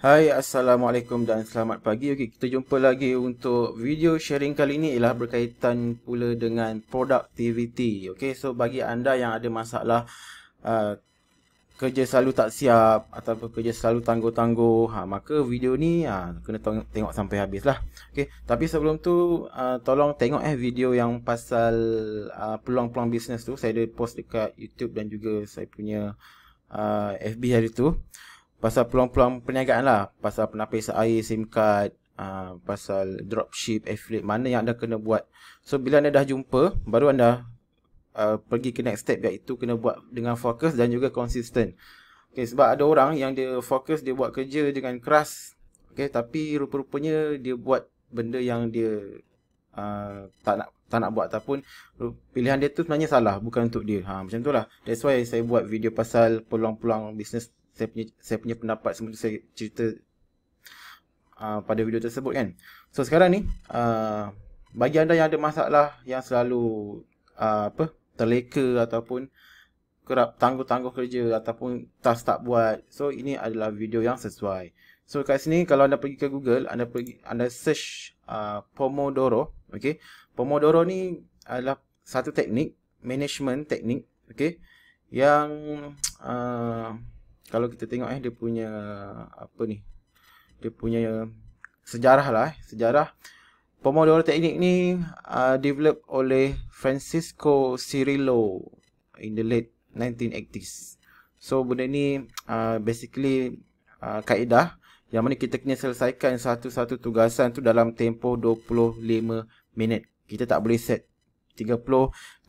Hai, Assalamualaikum dan selamat pagi. Okey, kita jumpa lagi untuk video sharing kali ini ialah berkaitan pula dengan productivity. Okey, so bagi anda yang ada masalah uh, kerja selalu tak siap ataupun kerja selalu tangguh-tangguh, maka video ni kena tengok sampai habis lah. Okey, tapi sebelum tu tolong tengok video yang pasal peluang-peluang bisnes tu. Saya ada post dekat YouTube dan juga saya punya FB hari tu. Pasal peluang-peluang perniagaan lah. Pasal penapis air, SIM card, pasal dropship, affiliate, mana yang anda kena buat. So, bila anda dah jumpa, baru anda pergi ke next step, iaitu kena buat dengan fokus dan juga konsisten. Okay, sebab ada orang yang dia fokus, dia buat kerja dengan keras. Okay, tapi rupa-rupanya dia buat benda yang dia tak nak buat, ataupun pilihan dia tu sebenarnya salah, bukan untuk dia. Macam tu lah. That's why saya buat video pasal peluang-peluang bisnes. Saya punya pendapat seperti saya cerita pada video tersebut kan. So sekarang ni bagi anda yang ada masalah, yang selalu terleka ataupun kerap tangguh-tangguh kerja ataupun task tak buat, so ini adalah video yang sesuai. So kat sini kalau anda pergi ke Google, anda search Pomodoro. Okay, Pomodoro ni adalah satu teknik, management teknik, okay, yang kalau kita tengok dia punya dia punya sejarah lah. Sejarah Pomodoro teknik ni develop oleh Francisco Cirillo in the late 1980s. So benda ni basically kaedah yang mana kita kena selesaikan satu-satu tugasan tu dalam tempoh 25 minit. Kita tak boleh set 30,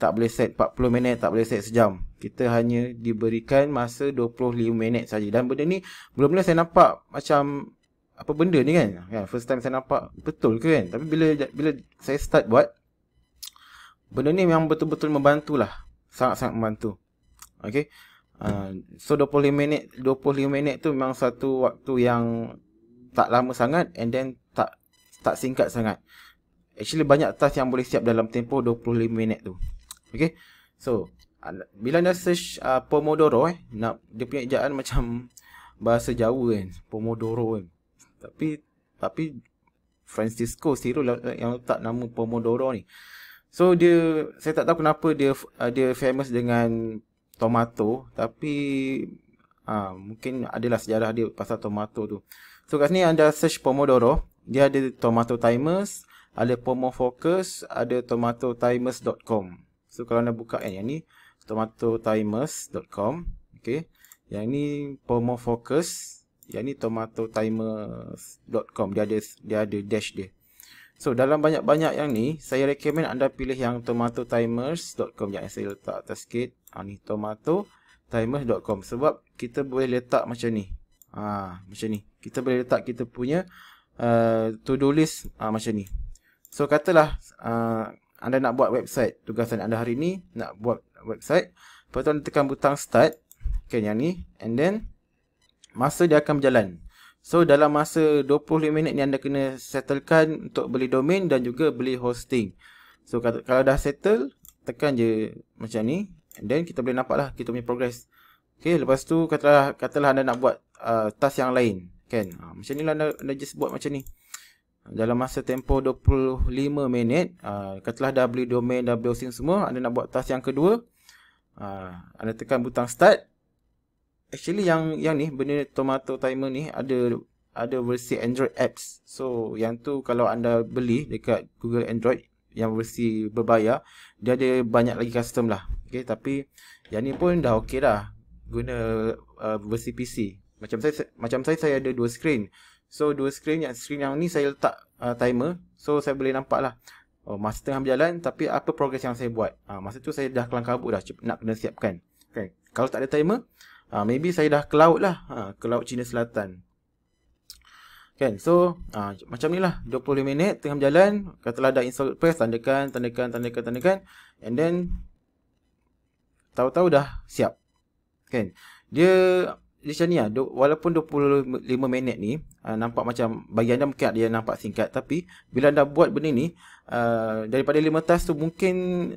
tak boleh set 40 minit, tak boleh set sejam. Kita hanya diberikan masa 25 minit saja. Dan benda ni mula-mula saya nampak macam apa benda ni kan? First time saya nampak betul ke kan? Tapi bila saya start buat, benda ni memang betul-betul membantulah. Sangat-sangat membantu. Okay. So 25 minit tu memang satu waktu yang tak lama sangat, and then tak singkat sangat. Actually banyak task yang boleh siap dalam tempoh 25 minit tu. Okay. So bila anda search Pomodoro dia punya ejaan macam bahasa Jawa kan, Pomodoro kan. Tapi Francisco Cirillo yang letak nama Pomodoro ni. So saya tak tahu kenapa dia famous dengan tomato, tapi mungkin adalah sejarah dia pasal tomato tu. So kat sini anda search Pomodoro, dia ada tomato timers, ada Pomofocus, ada tomatotimers.com. So kalau anda buka yang ni tomatotimers.com, okey. Yang ni Pomofocus, yang ni tomatotimers.com. Dia ada dash dia. So dalam banyak-banyak yang ni, saya recommend anda pilih yang tomatotimers.com. Yang saya letak atas sikit. Ni tomatotimers.com, sebab kita boleh letak macam ni. Macam ni. Kita boleh letak kita punya to-do list macam ni. So katalah anda nak buat website, tugasan anda hari ni nak buat website. Lepas tu anda tekan butang start, kan, yang ni, and then masa dia akan berjalan. So dalam masa 25 minit ni anda kena settlekan untuk beli domain dan juga beli hosting. So kalau dah settle, tekan je macam ni, and then kita boleh nampak lah kita punya progress. Okay, lepas tu katalah anda nak buat task yang lain, kan. Macam ni lah anda just buat macam ni. Dalam masa tempoh 25 minit, katalah dah beli domain, dah beli hosting semua, anda nak buat task yang kedua, anda tekan butang start. Actually yang ni, benda Tomato Timer ni ada versi Android apps. So yang tu kalau anda beli dekat Google Android yang versi berbayar, dia ada banyak lagi custom lah. Okay, tapi yang ni pun dah okay dah guna versi PC. Macam saya ada dua screen. So dua screen yang ni saya letak timer. So saya boleh nampak lah masa tengah berjalan, tapi apa progress yang saya buat. Masa tu saya dah kelang kabut dah, nak kena siapkan. Okay. Kalau tak ada timer, maybe saya dah ke laut lah, ke laut China Selatan. Kan, so macam ni lah, 25 minit tengah berjalan. Katalah dah install WordPress, tandakan, and then tahu-tahu dah siap. Kan, dia macam ni lah, walaupun 25 minit ni nampak macam bagi anda mungkin dia nampak singkat, tapi bila anda buat benda ni, daripada 5 task tu mungkin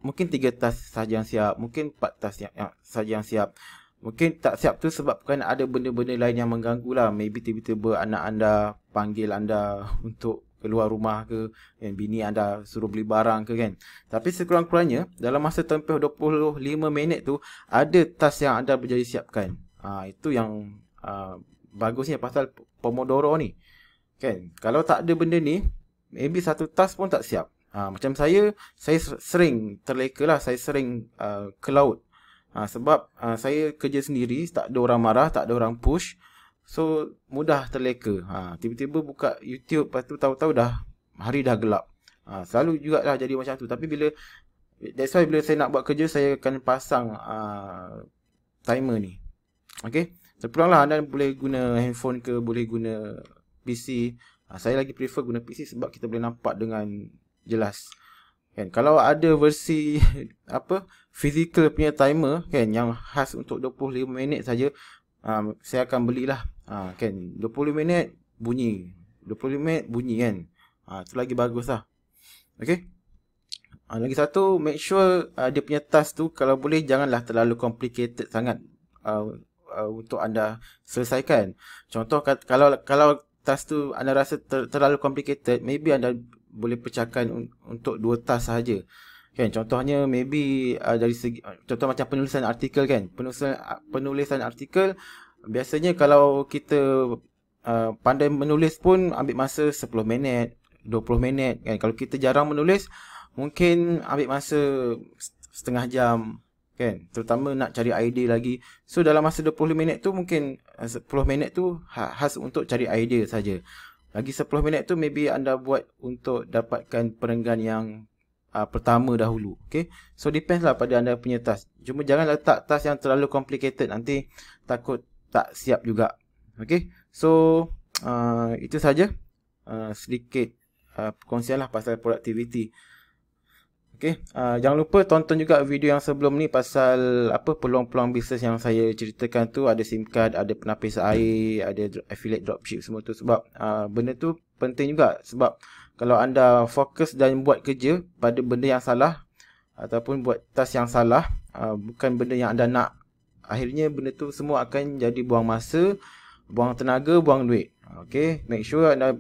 3 task sahaja yang siap, mungkin 4 task sahaja yang siap. Mungkin tak siap tu sebabkan ada benda-benda lain yang mengganggu lah. Maybe tiba-tiba anak anda panggil anda untuk keluar rumah ke, kan, bini anda suruh beli barang ke kan. Tapi sekurang-kurangnya dalam masa tempoh 25 minit tu ada task yang anda berjaya siapkan. Itu yang bagusnya pasal Pomodoro ni. Kan? Kalau tak ada benda ni, maybe satu task pun tak siap. Macam saya sering terleka lah, saya sering ke laut. Sebab saya kerja sendiri, tak ada orang marah, tak ada orang push. So, mudah terleka. Tiba-tiba buka YouTube, lepas tu tahu-tahu hari dah gelap. Selalu juga lah jadi macam tu. Tapi that's why bila saya nak buat kerja, saya akan pasang timer ni. Okay? Terpulang lah, anda boleh guna handphone ke, boleh guna PC. Saya lagi prefer guna PC sebab kita boleh nampak dengan jelas. Kan, kalau ada versi physical punya timer kan yang khas untuk 25 minit saja, saya akan belilah. Kan 25 minit bunyi, 25 minit bunyi kan. Itu lagi bagus lah. Okey. Lagi satu, make sure dia punya task tu kalau boleh janganlah terlalu complicated sangat untuk anda selesaikan. Contoh kalau task tu anda rasa terlalu complicated, maybe anda boleh pecahkan untuk 2 task sahaja. Kan, contohnya maybe dari segi contoh macam penulisan artikel kan. Penulisan artikel biasanya kalau kita pandai menulis pun ambil masa 10 minit, 20 minit kan. Kalau kita jarang menulis, mungkin ambil masa setengah jam kan. Terutama nak cari idea lagi. So dalam masa 20 minit tu mungkin 10 minit tu khas untuk cari idea saja. Lagi 10 minit tu maybe anda buat untuk dapatkan perenggan yang pertama dahulu. Okay. So depends lah pada anda punya task. Cuma jangan letak task yang terlalu complicated. Nanti takut tak siap juga. Okay. So itu saja. Sedikit perkongsian lah pasal productivity. Okay. Jangan lupa tonton juga video yang sebelum ni pasal peluang-peluang bisnes yang saya ceritakan tu. Ada SIM card, ada penapis air, ada affiliate dropship, semua tu. Sebab benda tu penting juga. Sebab kalau anda fokus dan buat kerja pada benda yang salah ataupun buat task yang salah, bukan benda yang anda nak, akhirnya benda tu semua akan jadi buang masa, buang tenaga, buang duit. Okay, make sure anda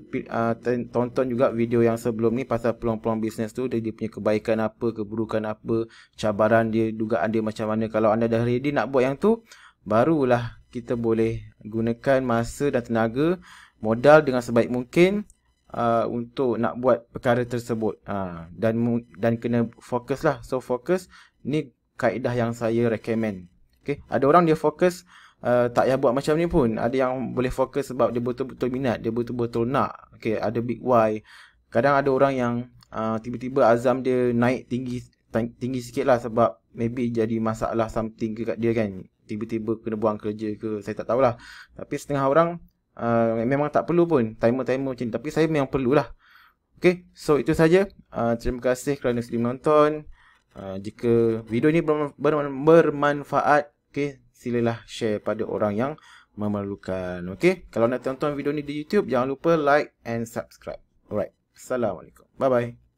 tonton juga video yang sebelum ni pasal peluang-peluang bisnes tu. Dia punya kebaikan apa, keburukan apa, cabaran dia, dugaan dia macam mana. Kalau anda dah ready nak buat yang tu, barulah kita boleh gunakan masa dan tenaga, modal dengan sebaik mungkin untuk nak buat perkara tersebut. Dan kena fokus lah. So fokus ni kaedah yang saya recommend. Okay, ada orang dia fokus tak payah buat macam ni pun. Ada yang boleh fokus sebab dia betul-betul minat, dia betul-betul nak. Okay, ada big why. Kadang ada orang yang tiba-tiba azam dia naik tinggi sikit lah sebab maybe jadi masalah something kat dia kan. Tiba-tiba kena buang kerja ke, saya tak tahulah. Tapi setengah orang memang tak perlu pun timer-timer macam ni. Tapi saya memang perlulah. Okay, so itu saja. Terima kasih kerana sudi menonton. Jika video ini bermanfaat, okay, silalah share pada orang yang memerlukan. Okay, kalau nak tonton video ni di YouTube, jangan lupa like and subscribe. Alright, Assalamualaikum. Bye bye.